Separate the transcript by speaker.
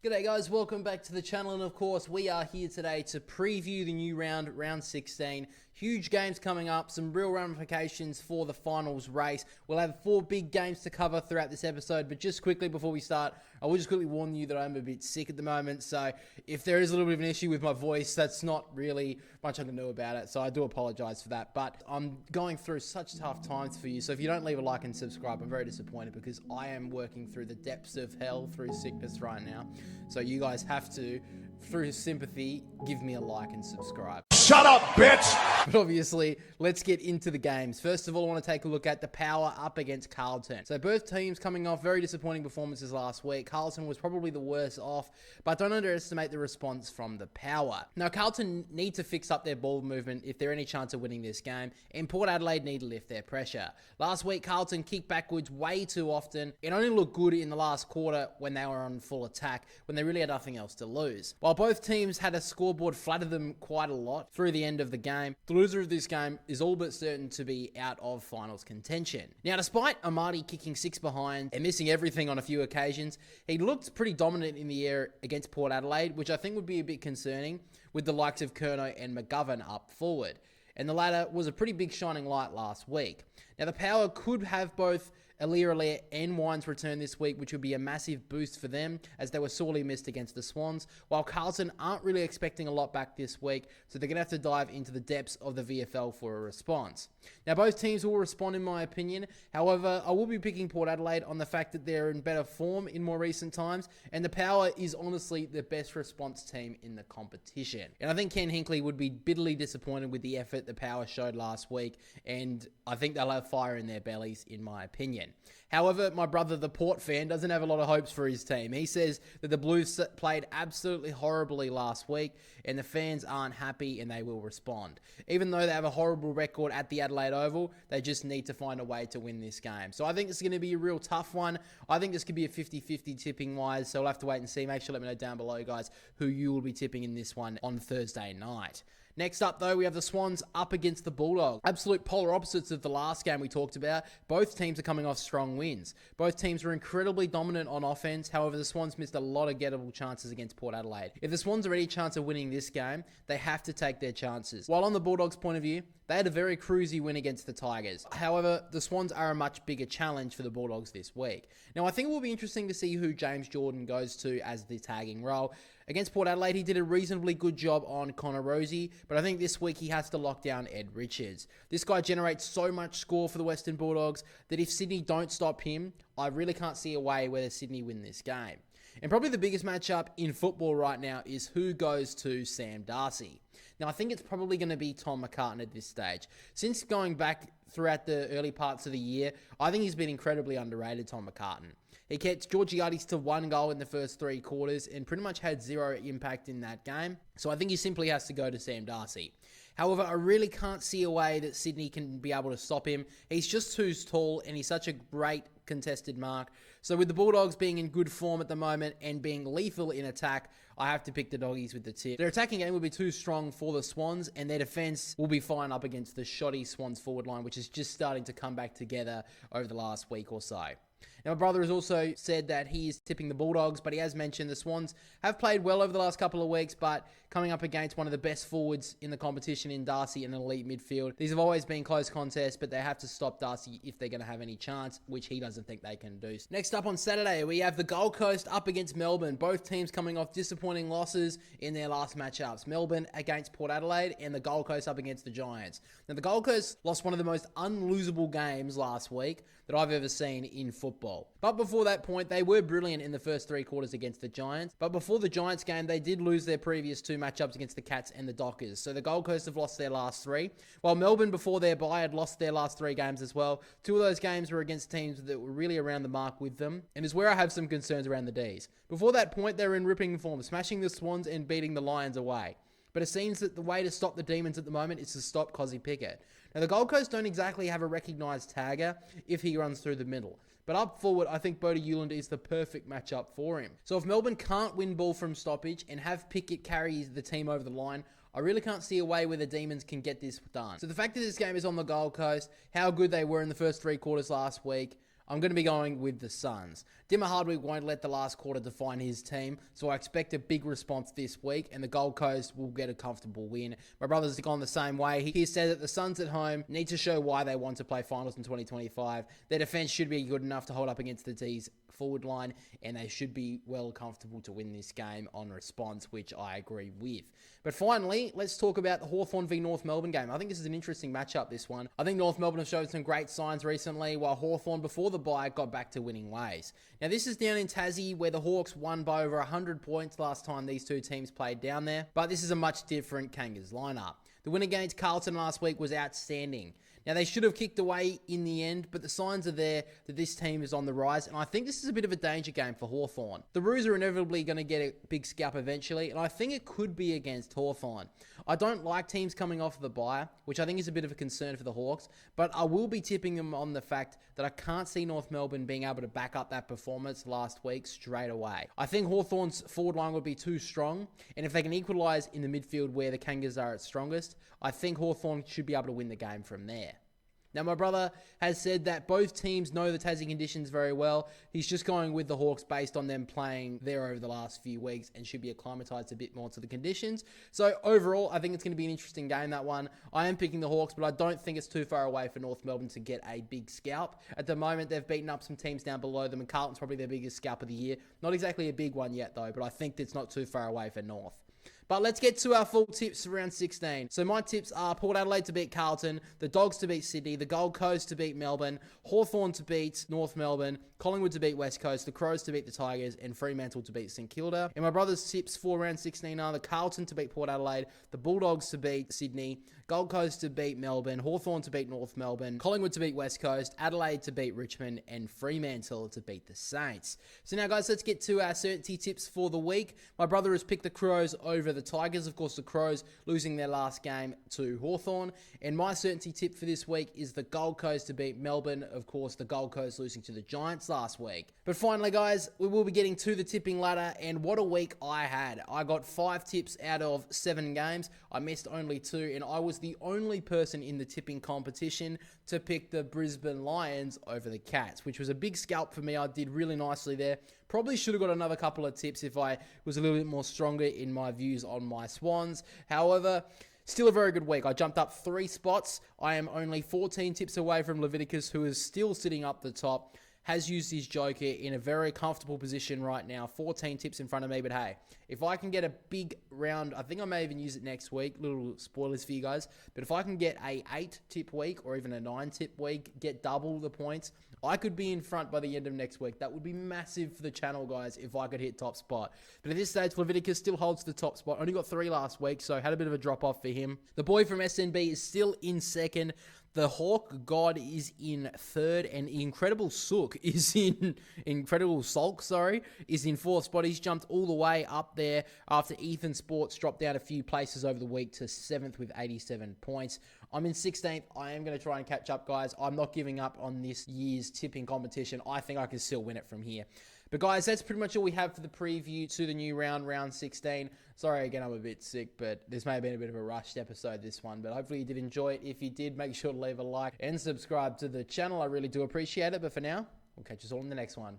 Speaker 1: G'day guys, welcome back to the channel, and of course we are here today to preview the new round 16. Huge games coming up, some real ramifications for the finals race. We'll have 4 big games to cover throughout this episode, but just quickly before we start, I will just quickly warn you that I'm a bit sick at the moment, so if there is a little bit of an issue with my voice, that's not really much I can do about it, so I do apologize for that. But I'm going through such tough times for you, so if you don't leave a like and subscribe, I'm very disappointed because I am working through the depths of hell through sickness right now. So you guys have to, through sympathy, give me a like and subscribe.
Speaker 2: Shut up, bitch!
Speaker 1: But obviously, let's get into the games. First of all, I want to take a look at the Power up against Carlton. So both teams coming off very disappointing performances last week. Carlton was probably the worst off, but don't underestimate the response from the Power. Now, Carlton need to fix up their ball movement if they're any chance of winning this game, and Port Adelaide need to lift their pressure. Last week, Carlton kicked backwards way too often. It only looked good in the last quarter when they were on full attack, when they really had nothing else to lose. While both teams had a scoreboard flatter them quite a lot through the end of the game, the loser of this game is all but certain to be out of finals contention. Now, despite Amadi kicking 6 behind and missing everything on a few occasions, he looked pretty dominant in the air against Port Adelaide, which I think would be a bit concerning with the likes of Curnow and McGovern up forward. And the latter was a pretty big shining light last week. Now, the Power could have both Alia and Wines return this week, which would be a massive boost for them as they were sorely missed against the Swans, while Carlton aren't really expecting a lot back this week, so they're going to have to dive into the depths of the VFL for a response. Now, both teams will respond in my opinion. However, I will be picking Port Adelaide on the fact that they're in better form in more recent times, and the Power is honestly the best response team in the competition. And I think Ken Hinkley would be bitterly disappointed with the effort the Power showed last week, and I think they'll have fire in their bellies in my opinion. However, my brother, the Port fan, doesn't have a lot of hopes for his team. He says that the Blues played absolutely horribly last week and the fans aren't happy and they will respond. Even though they have a horrible record at the Adelaide Oval, they just need to find a way to win this game. So I think it's going to be a real tough one. I think this could be a 50-50 tipping wise, so we'll have to wait and see. Make sure to let me know down below, guys, who you will be tipping in this one on Thursday night. Next up, though, we have the Swans up against the Bulldogs. Absolute polar opposites of the last game we talked about. Both teams are coming off strong wins. Both teams were incredibly dominant on offense. However, the Swans missed a lot of gettable chances against Port Adelaide. If the Swans are any chance of winning this game, they have to take their chances. While on the Bulldogs' point of view, they had a very cruisy win against the Tigers. However, the Swans are a much bigger challenge for the Bulldogs this week. Now, I think it will be interesting to see who James Jordan goes to as the tagging role. Against Port Adelaide, he did a reasonably good job on Connor Rozee, but I think this week he has to lock down Ed Richards. This guy generates so much score for the Western Bulldogs that if Sydney don't stop him, I really can't see a way whether Sydney win this game. And probably the biggest matchup in football right now is who goes to Sam Darcy. Now, I think it's probably going to be Tom McCartan at this stage. Since going back throughout the early parts of the year, I think he's been incredibly underrated, Tom McCartan. He kept Georgiades to 1 goal in the first 3 quarters and pretty much had 0 impact in that game. So I think he simply has to go to Sam Darcy. However, I really can't see a way that Sydney can be able to stop him. He's just too tall and he's such a great contested mark. So with the Bulldogs being in good form at the moment and being lethal in attack, I have to pick the Doggies with the tip. Their attacking game will be too strong for the Swans and their defence will be fine up against the shoddy Swans forward line, which is just starting to come back together over the last week or so. Now, my brother has also said that he is tipping the Bulldogs, but he has mentioned the Swans have played well over the last couple of weeks, but coming up against one of the best forwards in the competition in Darcy and an elite midfield. These have always been close contests, but they have to stop Darcy if they're going to have any chance, which he doesn't think they can do. Next up on Saturday, we have the Gold Coast up against Melbourne. Both teams coming off disappointing losses in their last matchups. Melbourne against Port Adelaide and the Gold Coast up against the Giants. Now, the Gold Coast lost one of the most unlosable games last week that I've ever seen in football. But before that point, they were brilliant in the first 3 quarters against the Giants. But before the Giants game, they did lose their previous 2 matchups against the Cats and the Dockers. So the Gold Coast have lost their last 3. While Melbourne, before their bye, had lost their last 3 games as well. 2 of those games were against teams that were really around the mark with them. And is where I have some concerns around the Ds. Before that point, they were in ripping form, smashing the Swans and beating the Lions away. But it seems that the way to stop the Demons at the moment is to stop Cozzy Pickett. Now, the Gold Coast don't exactly have a recognised tagger if he runs through the middle. But up forward, I think Bodie Hewland is the perfect matchup for him. So if Melbourne can't win ball from stoppage and have Pickett carry the team over the line, I really can't see a way where the Demons can get this done. So the fact that this game is on the Gold Coast, how good they were in the first 3 quarters last week, I'm going to be going with the Suns. Dimmer Hardwick won't let the last quarter define his team, so I expect a big response this week, and the Gold Coast will get a comfortable win. My brother's gone the same way. He said that the Suns at home need to show why they want to play finals in 2025. Their defense should be good enough to hold up against the D's forward line, and they should be well comfortable to win this game on response, which I agree with. But finally, let's talk about the Hawthorn v North Melbourne game. I think this is an interesting matchup, this one. I think North Melbourne have showed some great signs recently, while Hawthorn, before the bye, got back to winning ways. Now, this is down in Tassie, where the Hawks won by over 100 points last time these two teams played down there, but this is a much different Kangas lineup. The win against Carlton last week was outstanding. Now, they should have kicked away in the end, but the signs are there that this team is on the rise, and I think this is a bit of a danger game for Hawthorn. The Roos are inevitably going to get a big scalp eventually, and I think it could be against Hawthorn. I don't like teams coming off the bye, which I think is a bit of a concern for the Hawks, but I will be tipping them on the fact that I can't see North Melbourne being able to back up that performance last week straight away. I think Hawthorn's forward line would be too strong, and if they can equalise in the midfield where the Kangas are at strongest, I think Hawthorn should be able to win the game from there. Now, my brother has said that both teams know the Tassie conditions very well. He's just going with the Hawks based on them playing there over the last few weeks and should be acclimatised a bit more to the conditions. So, overall, I think it's going to be an interesting game, that one. I am picking the Hawks, but I don't think it's too far away for North Melbourne to get a big scalp. At the moment, they've beaten up some teams down below them, and Carlton's probably their biggest scalp of the year. Not exactly a big one yet, though, but I think it's not too far away for North. But let's get to our full tips for round 16. So my tips are Port Adelaide to beat Carlton, the Dogs to beat Sydney, the Gold Coast to beat Melbourne, Hawthorn to beat North Melbourne, Collingwood to beat West Coast, the Crows to beat the Tigers, and Fremantle to beat St Kilda. And my brother's tips for round 16 are the Carlton to beat Port Adelaide, the Bulldogs to beat Sydney, Gold Coast to beat Melbourne, Hawthorn to beat North Melbourne, Collingwood to beat West Coast, Adelaide to beat Richmond, and Fremantle to beat the Saints. So now, guys, let's get to our certainty tips for the week. My brother has picked the Crows over the Tigers. Of course, the Crows losing their last game to Hawthorn. And my certainty tip for this week is the Gold Coast to beat Melbourne. Of course, the Gold Coast losing to the Giants last week. But finally, guys, we will be getting to the tipping ladder, and what a week I had. I got 5 tips out of 7 games. I missed only 2, and I was the only person in the tipping competition to pick the Brisbane Lions over the Cats, which was a big scalp for me. I did really nicely there. Probably should have got another couple of tips if I was a little bit more stronger in my views on my Swans. However, still a very good week. I jumped up 3 spots. I am only 14 tips away from Leviticus, who is still sitting up the top. Has used his joker in a very comfortable position right now. 14 tips in front of me, but hey, if I can get a big round, I think I may even use it next week, little spoilers for you guys, but if I can get a 8-tip week or even a 9-tip week, get double the points, I could be in front by the end of next week. That would be massive for the channel, guys, if I could hit top spot. But at this stage, Leviticus still holds the top spot. Only got 3 last week, so had a bit of a drop-off for him. The boy from SNB is still in second. The Hawk God is in third, and Incredible Sulk is in 4th spot. He's jumped all the way up there after Ethan Sports dropped down a few places over the week to 7th with 87 points. I'm in 16th. I am going to try and catch up, guys. I'm not giving up on this year's tipping competition. I think I can still win it from here. But guys, that's pretty much all we have for the preview to the new round 16. Sorry again, I'm a bit sick, but this may have been a bit of a rushed episode, this one. But hopefully you did enjoy it. If you did, make sure to leave a like and subscribe to the channel. I really do appreciate it. But for now, we'll catch us all in the next one.